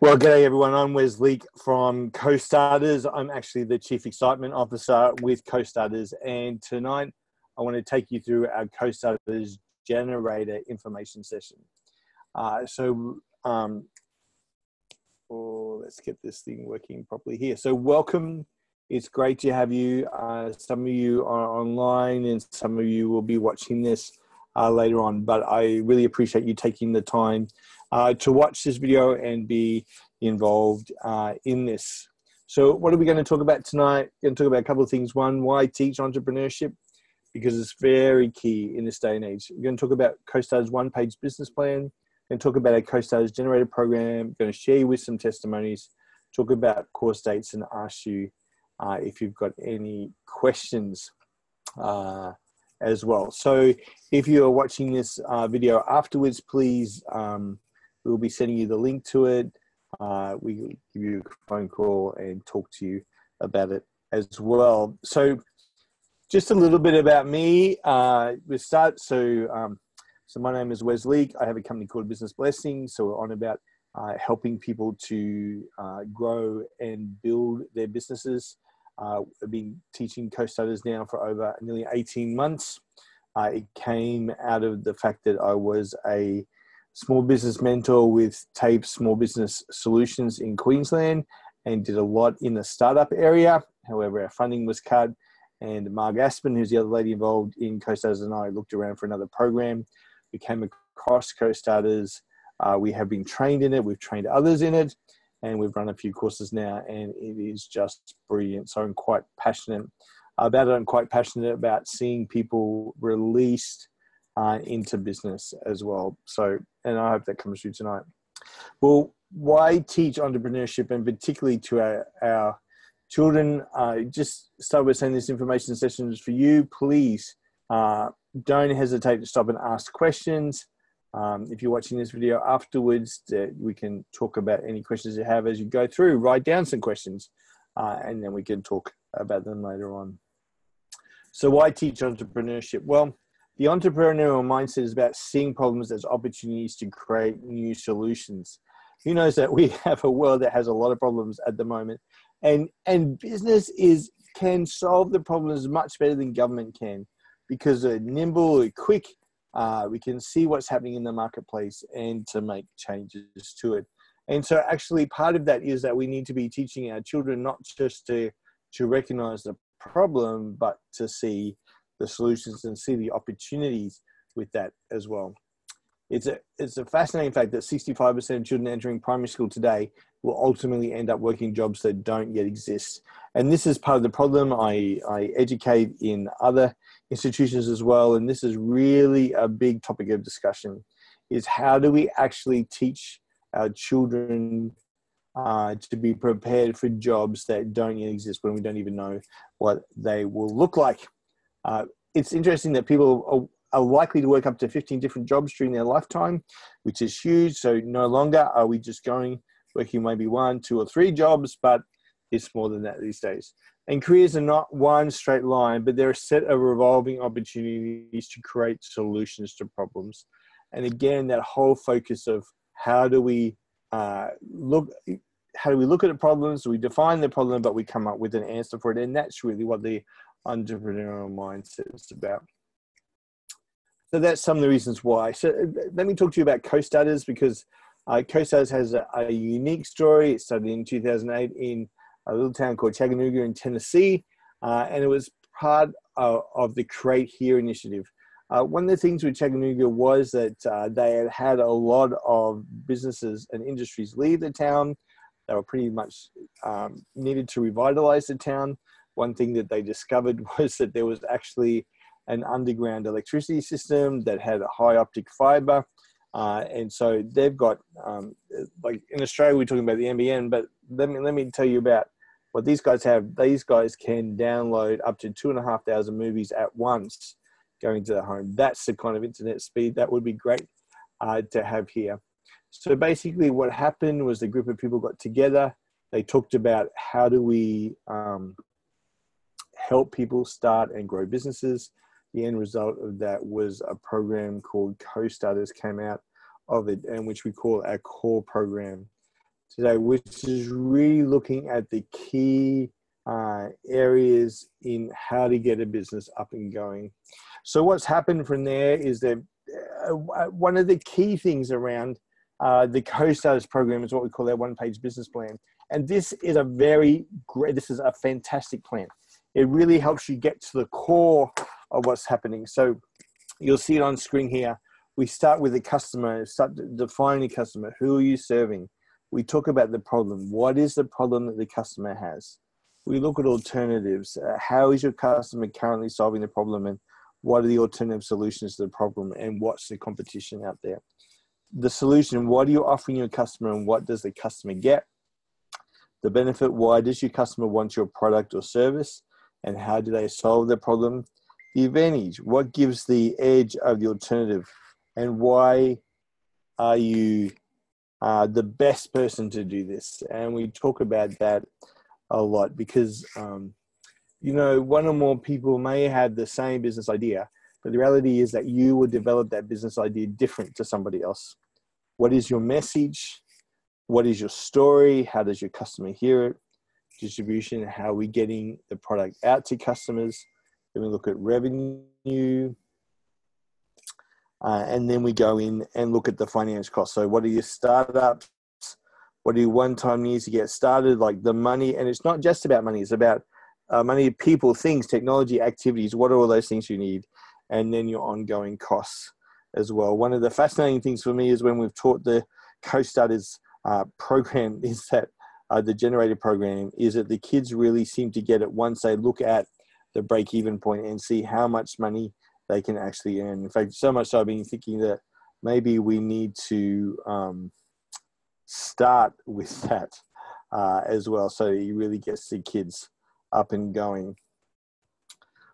Well, g'day everyone. I'm Wes Leake from Co-Starters. I'm actually the Chief Excitement Officer with Co-Starters, and tonight I want to take you through our Co-Starters Generator information session. Let's get this thing working properly here. So welcome. It's great to have you. Some of you are online and some of you will be watching this later on, but I really appreciate you taking the time to watch this video and be involved in this. So what are we going to talk about tonight? We're going to talk about a couple of things. One, why teach entrepreneurship? Because it's very key in this day and age. We're going to talk about Co-Starters one-page business plan. We're going to talk about our Co-Starters Generator program. We're going to share you with some testimonies, talk about course dates, and ask you if you've got any questions as well. So if you are watching this video afterwards, please, we'll be sending you the link to it. We will give you a phone call and talk to you about it as well. So just a little bit about me. We'll start. So my name is Wes Leake. I have a company called Business Blessing. So we're on about helping people to grow and build their businesses. I've been teaching Co-Starters now for over nearly 18 months. It came out of the fact that I was a small business mentor with TAPE Small Business Solutions in Queensland and did a lot in the startup area. However, our funding was cut, and Marg Aspen, who's the other lady involved in Co-Starters, and I looked around for another program. We came across Co-Starters. We have been trained in it. We've trained others in it, and we've run a few courses now, and it is just brilliant. So I'm quite passionate about it. I'm quite passionate about seeing people released into business as well. So, and I hope that comes through tonight. Well, why teach entrepreneurship, and particularly to our children? Just start with saying this information session is for you. Please don't hesitate to stop and ask questions. If you're watching this video afterwards, we can talk about any questions you have as you go through. Write down some questions, and then we can talk about them later on. So why teach entrepreneurship? Well, the entrepreneurial mindset is about seeing problems as opportunities to create new solutions. Who knows that we have a world that has a lot of problems at the moment, and business can solve the problems much better than government can, because they're nimble, they're quick. We can see what's happening in the marketplace and to make changes to it. And so actually part of that is that we need to be teaching our children not just to recognize the problem, but to see the solutions and see the opportunities with that as well. It's a fascinating fact that 65% of children entering primary school today will ultimately end up working jobs that don't yet exist. And this is part of the problem. I educate in other institutions as well, and this is really a big topic of discussion, is how do we actually teach our children to be prepared for jobs that don't yet exist when we don't even know what they will look like. It's interesting that people are likely to work up to 15 different jobs during their lifetime, which is huge. So no longer are we just working maybe 1, 2, or 3 jobs, but it's more than that these days. And careers are not one straight line, but they're a set of revolving opportunities to create solutions to problems. And again, that whole focus of how do we look at the problems? We define the problem, but we come up with an answer for it. And that's really what the entrepreneurial mindset is about. So that's some of the reasons why. So let me talk to you about Co-Starters, because Co-Starters has a unique story. It started in 2008 in a little town called Chattanooga in Tennessee, and it was part of the Create Here initiative. One of the things with Chattanooga was that they had a lot of businesses and industries leave the town. They were pretty much needed to revitalize the town. One thing that they discovered was that there was actually an underground electricity system that had a high optic fiber. And so they've got, like in Australia, we're talking about the NBN, but let me tell you about what these guys have. These guys can download up to 2,500 movies at once going to the home. That's the kind of internet speed that would be great to have here. So basically what happened was the group of people got together. They talked about how do we help people start and grow businesses. The end result of that was a program called Co-Starters came out of it, and which we call our core program. today, which is really looking at the key areas in how to get a business up and going. So what's happened from there is that one of the key things around the Co-Starters program is what we call our one-page business plan. And this is this is a fantastic plan. It really helps you get to the core of what's happening. So you'll see it on screen here. We start with the customer, start defining the customer. Who are you serving? We talk about the problem. What is the problem that the customer has? We look at alternatives. How is your customer currently solving the problem, and what are the alternative solutions to the problem, and what's the competition out there? The solution, what are you offering your customer, and what does the customer get? The benefit, why does your customer want your product or service, and how do they solve the problem? The advantage, what gives the edge of the alternative, and why are you the best person to do this? And we talk about that a lot because, one or more people may have the same business idea, but the reality is that you will develop that business idea different to somebody else. What is your message? What is your story? How does your customer hear it? Distribution, how are we getting the product out to customers? Then we look at revenue. And then we go in and look at the finance costs. So what are your startups? What are your one-time needs to get started? Like the money, and it's not just about money. It's about money, people, things, technology, activities. What are all those things you need? And then your ongoing costs as well. One of the fascinating things for me is when we've taught the Co-Starters program is that the Generator program is that the kids really seem to get it once they look at the break-even point and see how much money they can actually earn. In fact, so much so I've been thinking that maybe we need to start with that as well, so he really gets the kids up and going.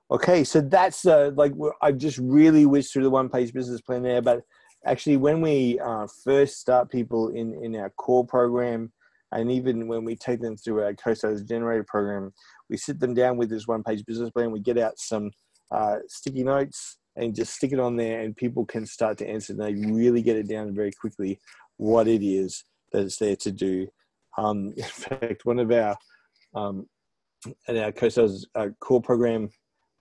Okay, so that's I've just really whizzed through the one-page business plan there, but actually when we first start people in our core program, and even when we take them through our Co-Starters Generator program, we sit them down with this one-page business plan. We get out some sticky notes and just stick it on there, and people can start to answer. They really get it down very quickly what it is that it's there to do. In fact, one of our at our Co-Starters core program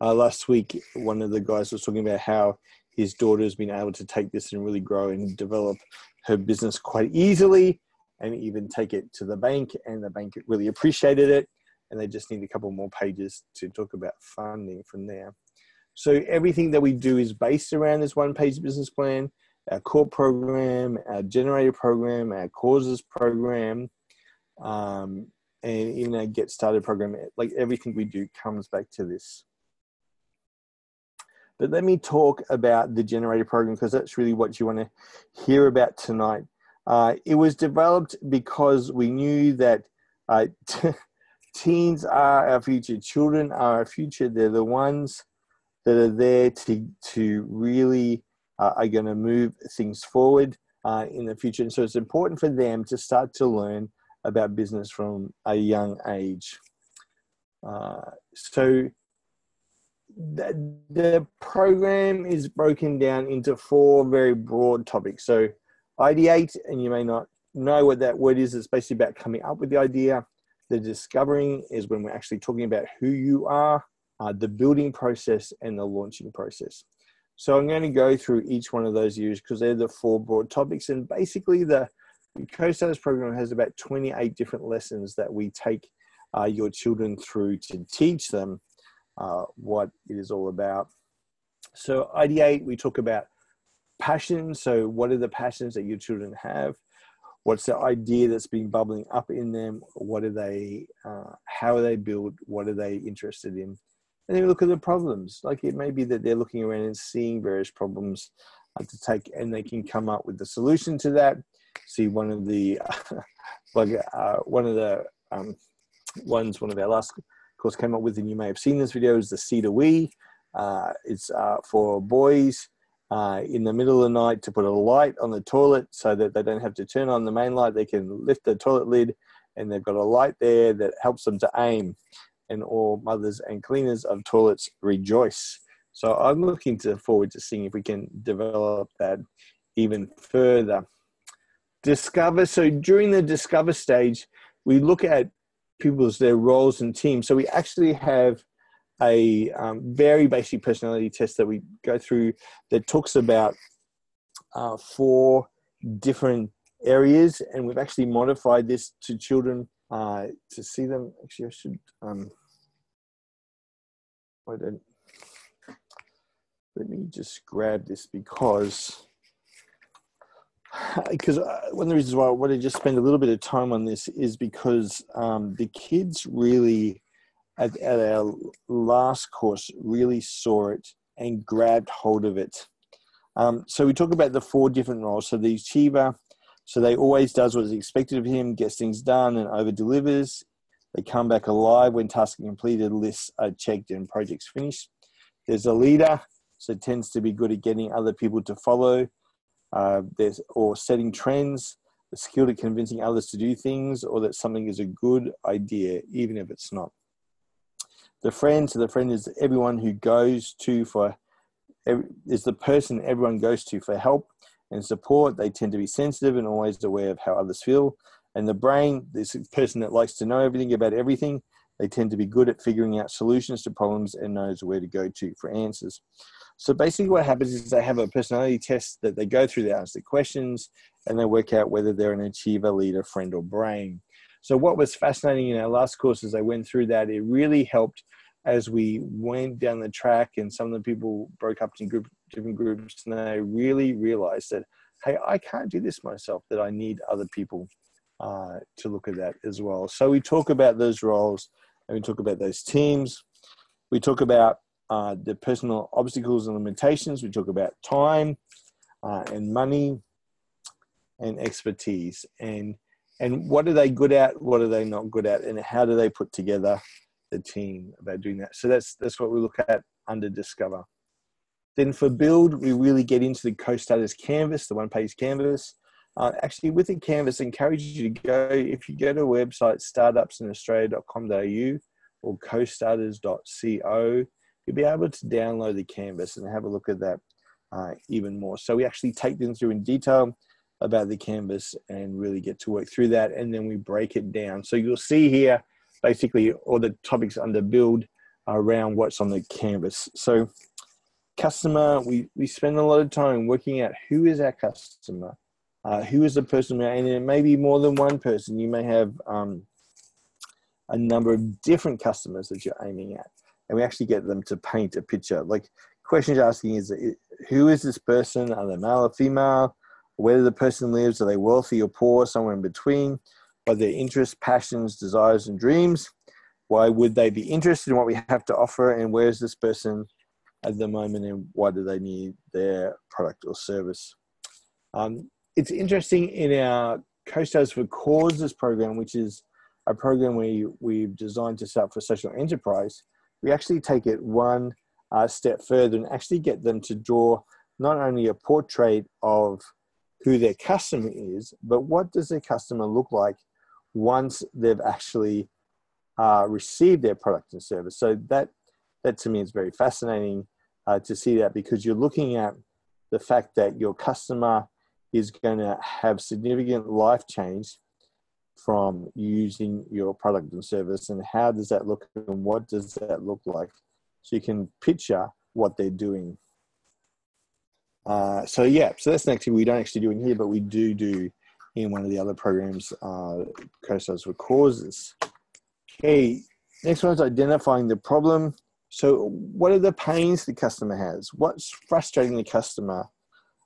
last week, one of the guys was talking about how his daughter has been able to take this and really grow and develop her business quite easily, and even take it to the bank, and the bank really appreciated it, and they just need a couple more pages to talk about funding from there. So everything that we do is based around this one-page business plan, our core program, our Generator program, our causes program, and even our Get Started program. Like everything we do comes back to this. But let me talk about the Generator program, because that's really what you want to hear about tonight. It was developed because we knew that teens are our future. Children are our future. They're the ones that are there to really are going to move things forward in the future. And so it's important for them to start to learn about business from a young age. So the program is broken down into 4 very broad topics. So ideate, and you may not know what that word is. It's basically about coming up with the idea. The discovering is when we're actually talking about who you are, the building process, and the launching process. So I'm going to go through each one of those areas because they're the 4 broad topics. And basically the Co-Starters program has about 28 different lessons that we take your children through to teach them what it is all about. So ideate, we talk about passion. So what are the passions that your children have? What's the idea that's been bubbling up in them? What are they, how are they built? What are they interested in? And then we look at the problems. Like it may be that they're looking around and seeing various problems to take, and they can come up with the solution to that. See, one of the, one of our last course came up with, and you may have seen this video, is the Cedar Wii. It's for boys in the middle of the night to put a light on the toilet so that they don't have to turn on the main light. They can lift the toilet lid, and they've got a light there that helps them to aim. And all mothers and cleaners of toilets rejoice. So I'm looking forward to seeing if we can develop that even further. Discover. So during the discover stage, we look at their roles and teams. So we actually have a very basic personality test that we go through that talks about 4 different areas, and we've actually modified this to children to see them. Actually, I should let me just grab this because one of the reasons why I want to just spend a little bit of time on this is because the kids really at our last course really saw it and grabbed hold of it. So we talk about the 4 different roles. So the achiever, so they always does what is expected of him, gets things done and over delivers. They come back alive when tasks are completed, lists are checked and projects finished. There's a leader, so tends to be good at getting other people to follow. Or setting trends, the skill at convincing others to do things or that something is a good idea, even if it's not. The friend, so the friend is everyone who goes to is the person everyone goes to for help and support. They tend to be sensitive and always aware of how others feel. And the brain, this person that likes to know everything about everything. They tend to be good at figuring out solutions to problems and knows where to go to for answers. So basically what happens is they have a personality test that they go through, they ask the questions, and they work out whether they're an achiever, leader, friend, or brain. So what was fascinating in our last course as I went through that, it really helped as we went down the track and some of the people broke up into different groups, and they really realized that, hey, I can't do this myself, that I need other people to look at that as well. So we talk about those roles and we talk about those teams. We talk about the personal obstacles and limitations. We talk about time and money and expertise and what are they good at, what are they not good at, and how do they put together the team about doing that. So that's what we look at under Discover. Then for Build, we really get into the Co-Starters Canvas, the one-page canvas. Actually, with the canvas, I encourage you to go, if you go to a website, startupsinaustralia.com.au or costarters.co, you'll be able to download the canvas and have a look at that even more. So we actually take them through in detail about the canvas and really get to work through that, and then we break it down. So you'll see here basically all the topics under Build around what's on the canvas. So customer, we spend a lot of time working out who is our customer, who is the person, and it may be more than one person. You may have a number of different customers that you're aiming at, and we actually get them to paint a picture. Like questions you're asking is, who is this person? Are they male or female? Where the person lives? Are they wealthy or poor? Somewhere in between? What are their interests, passions, desires, and dreams? Why would they be interested in what we have to offer? And where is this person at the moment, and why do they need their product or service? It's interesting in our Co-Stars for Causes program, which is a program we've designed to set up for social enterprise. We actually take it one step further and actually get them to draw not only a portrait of who their customer is, but what does their customer look like once they've actually received their product and service. So that to me is very fascinating to see that, because you're looking at the fact that your customer is going to have significant life change from using your product and service, and how does that look and what does that look like, so you can picture what they're doing. So that's an activity we don't actually do in here, but we do in one of the other programs, Co-Stars for Causes. Okay, next one is identifying the problem. So what are the pains the customer has? What's frustrating the customer?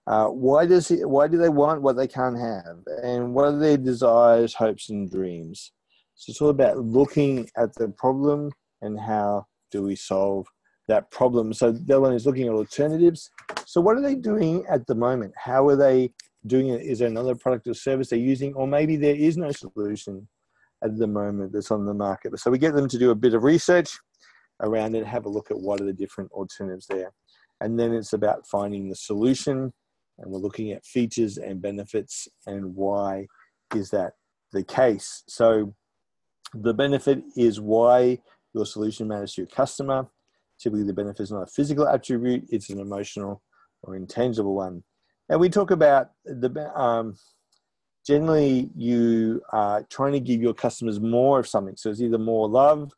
Why do they want what they can't have? And what are their desires, hopes, and dreams? So it's all about looking at the problem and how do we solve that problem. So the other one is looking at alternatives. So what are they doing at the moment? How are they doing it? Is there another product or service they're using? Or maybe there is no solution at the moment that's on the market. So we get them to do a bit of research around it, have a look at what are the different alternatives there. And then it's about finding the solution, and we're looking at features and benefits and why is that the case. So the benefit is why your solution matters to your customer. Typically the benefit is not a physical attribute, it's an emotional or intangible one. And we talk about generally you are trying to give your customers more of something. So it's either more love,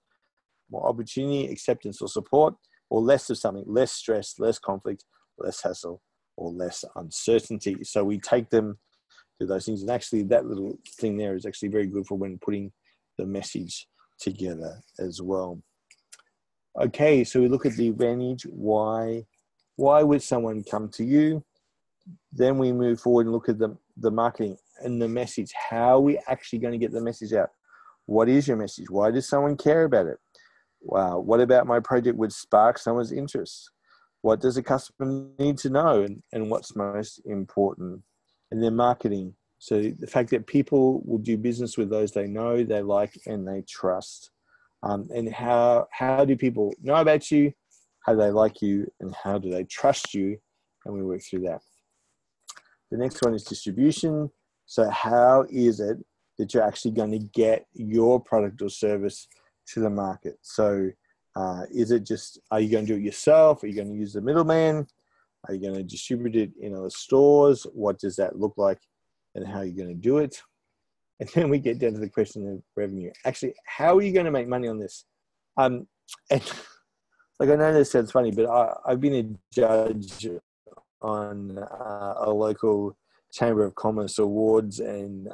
more opportunity, acceptance, or support, or less of something, less stress, less conflict, less hassle, or less uncertainty. So we take them to those things. And actually that little thing there is actually very good for when putting the message together as well. Okay, so we look at the advantage. Why would someone come to you? Then we move forward and look at the marketing and the message. How are we actually going to get the message out? What is your message? Why does someone care about it? Wow, what about my project would spark someone's interest? What does a customer need to know, and what's most important? And then marketing. So the fact that people will do business with those they know, they like, and they trust. And how do people know about you? How do they like you? And how do they trust you? And we work through that. The next one is distribution. So how is it that you're actually going to get your product or service to the market? So is it just, are you going to do it yourself? Are you going to use the middleman? Are you going to distribute it in other stores? What does that look like? And how are you going to do it? And then we get down to the question of revenue. Actually, how are you going to make money on this? And like, I know this sounds funny, but I've been a judge on a local Chamber of Commerce awards, and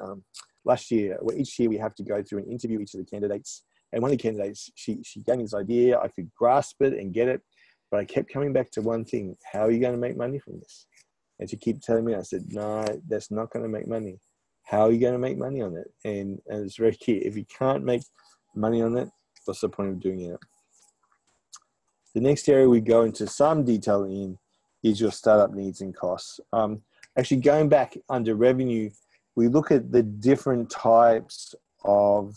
last year, well, each year we have to go through and interview each of the candidates. And one of the candidates, she gave me this idea. I could grasp it and get it, but I kept coming back to one thing: how are you going to make money from this? And she kept telling me, I said, no, that's not going to make money. How are you going to make money on it? And it's very key. If you can't make money on it, what's the point of doing it? The next area we go into some detail in is your startup needs and costs. Actually, going back under revenue, we look at the different types of,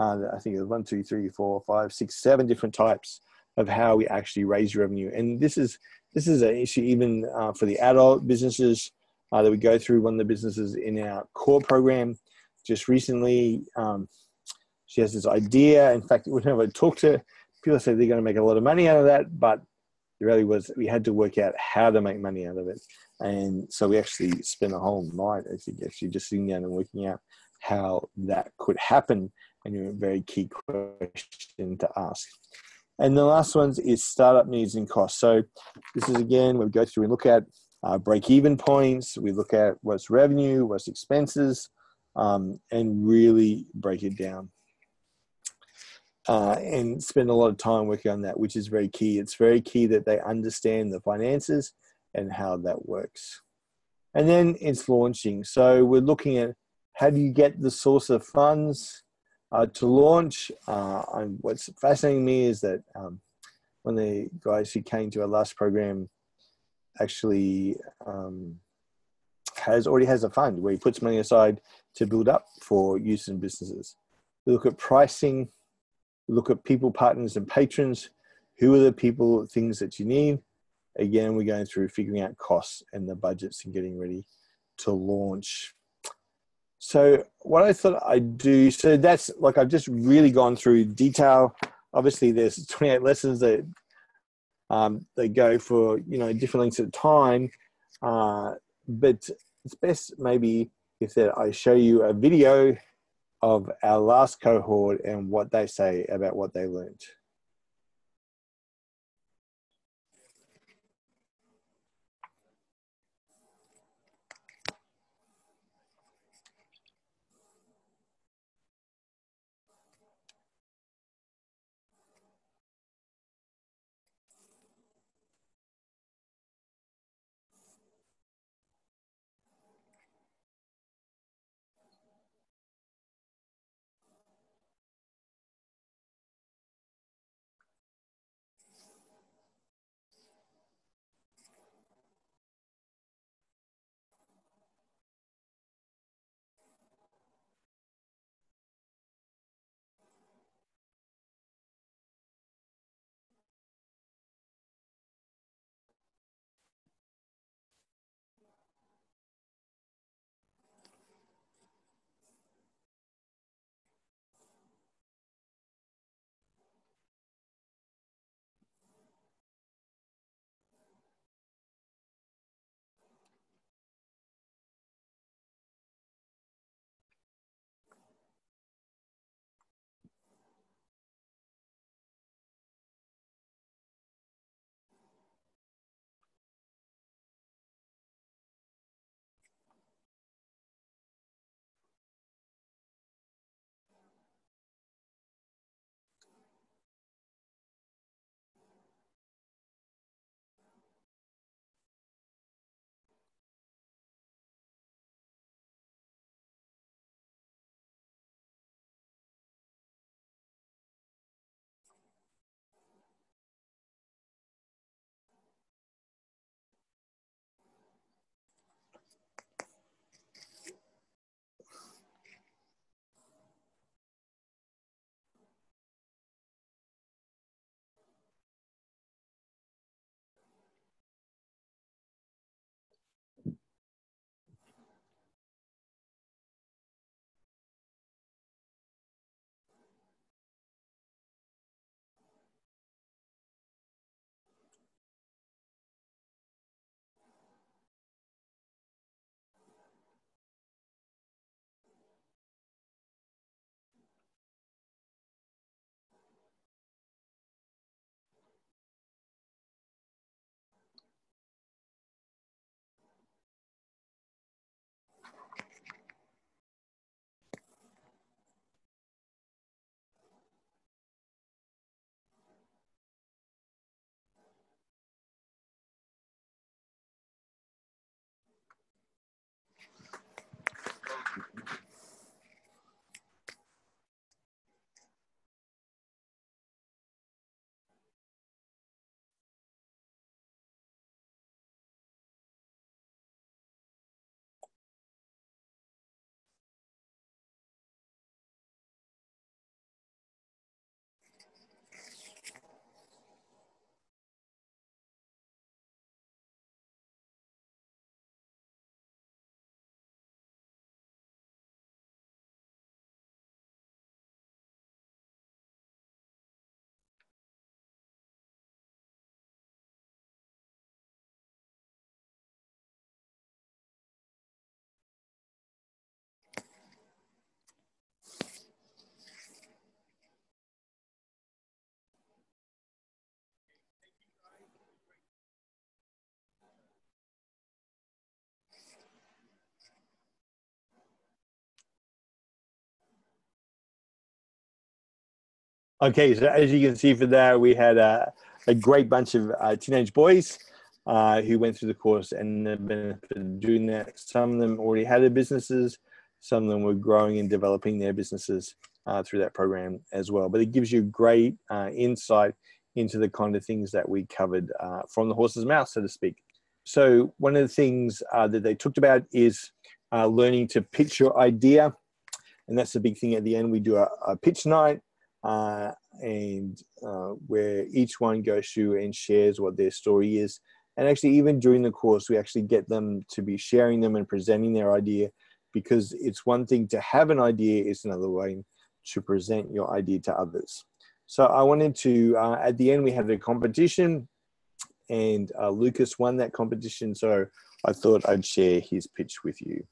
I think it was 1, 2, 3, 4, 5, 6, 7 different types of how we actually raise revenue. And this is an issue even for the adult businesses that we go through. One of the businesses in our core program just recently, she has this idea. In fact, whenever I talk to people, say they're going to make a lot of money out of that, but it really was, we had to work out how to make money out of it. And so we actually spent a whole night actually just sitting down and working out how that could happen. And a very key question to ask. And the last one is startup needs and costs. So this is, again, we go through and look at break-even points. We look at what's revenue, what's expenses, and really break it down. And spend a lot of time working on that, which is very key. It's very key that they understand the finances and how that works. And then it's launching. So we're looking at how do you get the source of funds to launch. What's fascinating me is that one of the guys who came to our last program actually already has a fund where he puts money aside to build up for use in businesses. We look at pricing. Look at people, partners, and patrons. Who are the people, things that you need? Again, we're going through figuring out costs and the budgets and getting ready to launch. So what I thought I'd do, so that's like, I've just really gone through detail. Obviously, there's 28 lessons that they go for, different lengths of time. But it's best maybe if that I show you a video of our last cohort and what they say about what they learned. Okay, so as you can see for that, we had a great bunch of teenage boys who went through the course, and the benefit of doing that. Some of them already had their businesses, some of them were growing and developing their businesses through that program as well. But it gives you great insight into the kind of things that we covered from the horse's mouth, so to speak. So one of the things that they talked about is learning to pitch your idea. And that's the big thing at the end. We do a pitch night where each one goes through and shares what their story is. And actually, even during the course, we actually get them to be sharing them and presenting their idea, because it's one thing to have an idea, it's another way to present your idea to others. So I wanted to, at the end, we had a competition, and Lucas won that competition. So I thought I'd share his pitch with you.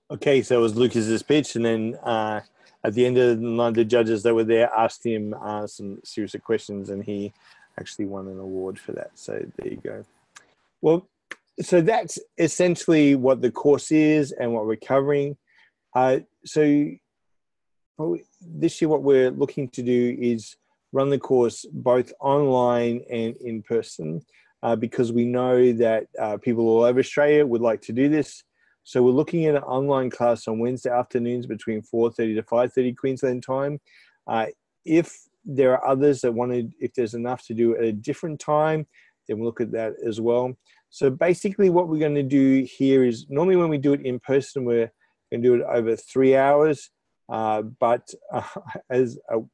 Okay, so it was Lucas's pitch, and then at the end of the night, the judges that were there asked him some serious questions, and he actually won an award for that. So there you go. Well, so that's essentially what the course is and what we're covering. So this year, what we're looking to do is run the course both online and in person, because we know that people all over Australia would like to do this. So we're looking at an online class on Wednesday afternoons between 4:30 to 5:30 Queensland time. If there are others that wanted, if there's enough to do at a different time, then we'll look at that as well. So basically what we're going to do here is, normally when we do it in person, we're going to do it over 3 hours. But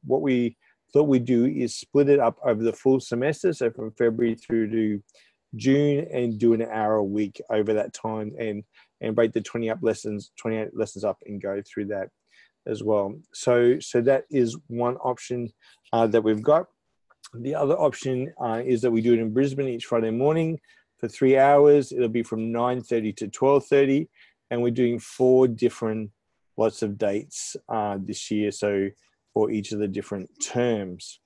what we thought we'd do is split it up over the full semester. So from February through to June, and do an hour a week over that time, and break the 28 lessons up and go through that as well. So that is one option that we've got. The other option is that we do it in Brisbane each Friday morning for 3 hours. It'll be from 9:30 to 12:30, and we're doing 4 different lots of dates this year, so for each of the different terms.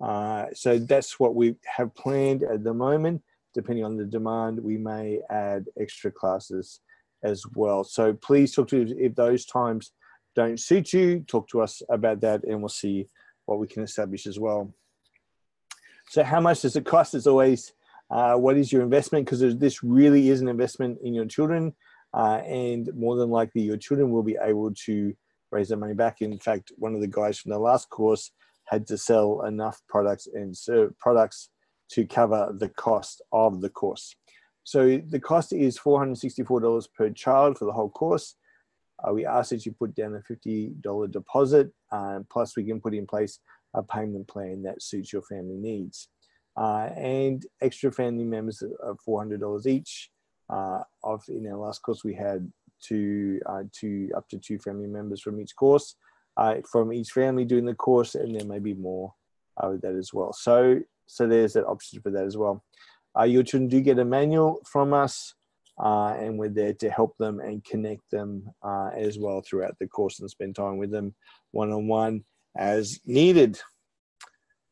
So that's what we have planned at the moment. Depending on the demand, we may add extra classes as well. So please talk to us if those times don't suit you. Talk to us about that, and we'll see what we can establish as well. So how much does it cost? As always, what is your investment? Because this really is an investment in your children, and more than likely your children will be able to raise their money back. In fact, one of the guys from the last course had to sell enough products to cover the cost of the course. So the cost is $464 per child for the whole course. We ask that you put down a $50 deposit, plus we can put in place a payment plan that suits your family needs. And extra family members of $400 each. In our last course, we had up to 2 family members from each course, from each family doing the course, and there may be more with that as well. So there's that option for that as well. Your children do get a manual from us, and we're there to help them and connect them as well throughout the course, and spend time with them one-on-one as needed.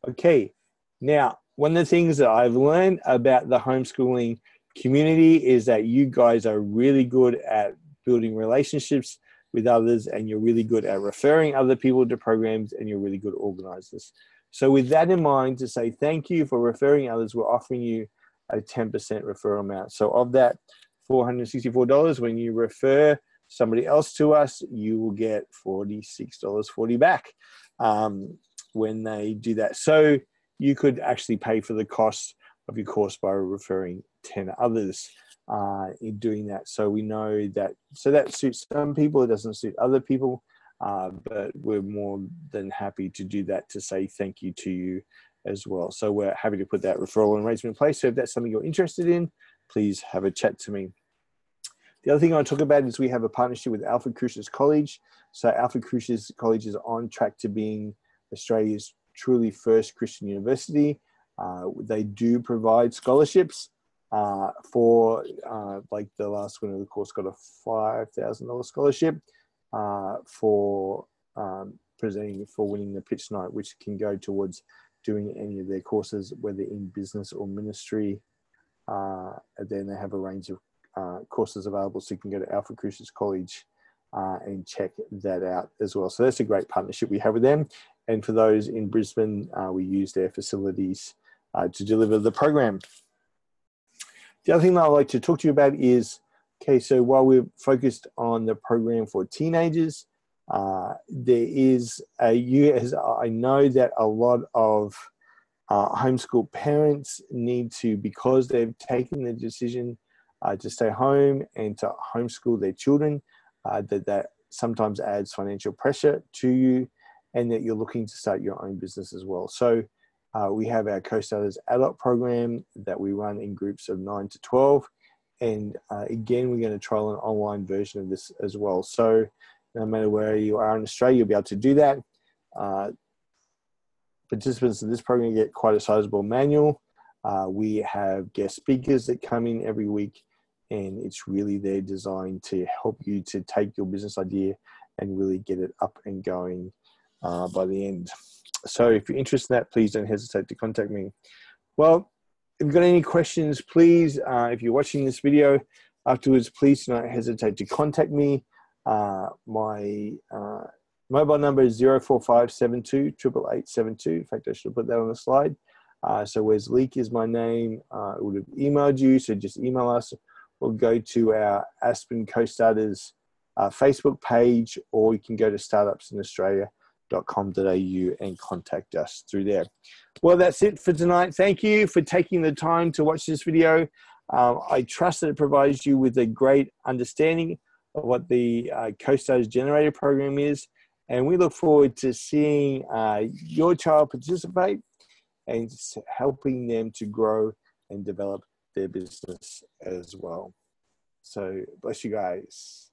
Okay, now one of the things that I've learned about the homeschooling community is that you guys are really good at building relationships with others, and you're really good at referring other people to programs, and you're really good organizers. So with that in mind, to say thank you for referring others, we're offering you a 10% referral amount. So of that $464, when you refer somebody else to us, you will get $46.40 back when they do that. So you could actually pay for the cost of your course by referring 10 others in doing that. So we know that, so that suits some people, it doesn't suit other people. But we're more than happy to do that, to say thank you to you as well. So we're happy to put that referral arrangement in place. So if that's something you're interested in, please have a chat to me. The other thing I want to talk about is we have a partnership with Alfred Crucis College. So Alfred Crucis College is on track to being Australia's truly first Christian university. They do provide scholarships for, like the last winner of the course got a $5,000 scholarship. For winning the pitch night, which can go towards doing any of their courses, whether in business or ministry. And then they have a range of courses available, so you can go to Alfred Crucis College and check that out as well. So that's a great partnership we have with them. And for those in Brisbane, we use their facilities to deliver the program. The other thing that I'd like to talk to you about is, okay, so while we're focused on the program for teenagers, there is I know that a lot of homeschool parents need to, because they've taken the decision to stay home and to homeschool their children, that sometimes adds financial pressure to you, and that you're looking to start your own business as well. So we have our Co-Starters Adult program that we run in groups of 9 to 12. And again, we're going to trial an online version of this as well. So no matter where you are in Australia, you'll be able to do that. Participants in this program get quite a sizable manual. We have guest speakers that come in every week, and it's really there designed to help you to take your business idea and really get it up and going by the end. So if you're interested in that, please don't hesitate to contact me. Well, if you've got any questions, please, if you're watching this video afterwards, please do not hesitate to contact me. My mobile number is 04572 88872. In fact, I should put that on the slide. So Wes Leake is my name. It would have emailed you, so just email us, or go to our Aspen Co-Starters Facebook page, or you can go to Startups in Australia and contact us through there. Well, that's it for tonight. Thank you for taking the time to watch this video. I trust that it provides you with a great understanding of what the CoStarz Generator program is, and we look forward to seeing your child participate and helping them to grow and develop their business as well. So bless you guys.